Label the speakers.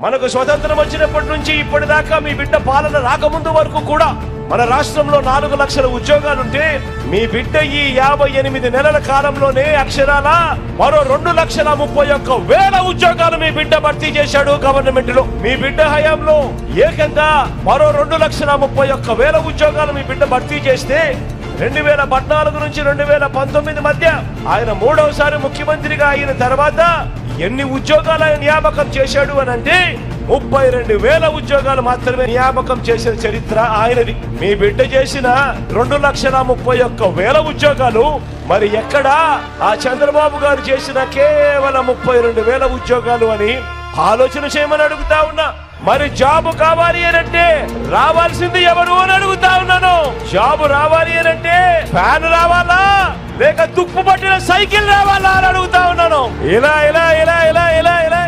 Speaker 1: మనకు స్వతంత్రం వచ్చినప్పటి నుంచి ఇప్పటిదాకా మీ బిడ్డ పాలన రాకముందు వరకు కూడా మన రాష్ట్రంలో 4 లక్షల ఉద్యోగాలుంటే మీ బిడ్డ ఈ 58 నెలల కాలంలోనే అక్షరాల మరో 2,31,000 ఉద్యోగాలు మీ బిడ్డ భర్తీ చేశాడు గవర్నమెంట్ లో. మీ బిడ్డ హయాంలో ఏకంగా మరో 2,31,000 ఉద్యోగాలు మీ బిడ్డ భర్తీ చేస్తే 2014 నుంచి 2019 మధ్య ఆయన 3వసారి ముఖ్యమంత్రిగా అయిన తర్వాత ఎన్ని ఉద్యోగాలు ఆయన నియామకం చేశాడు అని అంటే 32,000 ఉద్యోగాలు మాత్రమే నియామకం చేసిన చరిత్ర ఆయనది. మీ బిడ్డ చేసిన 2,31,000 ఉద్యోగాలు మరి ఎక్కడా ఆ చంద్రబాబు గారు చేసిన కేవలం 32,000 ఉద్యోగాలు అని ఆలోచన చేయమని అడుగుతా ఉన్నా. మరి జాబ్ కావాలి అనంటే రావాల్సింది ఎవరు అని అడుగుతా ఉన్నాను. జాబ్ రావాలి అనంటే ఫ్యాన్ రావాలా లేక తుప్పు పట్టిన సైకిల్ రావాలా అని అడుగుతా ఉన్నాను. ఇలా ఇలా ఇలా ఇలా ఇలా ఇలా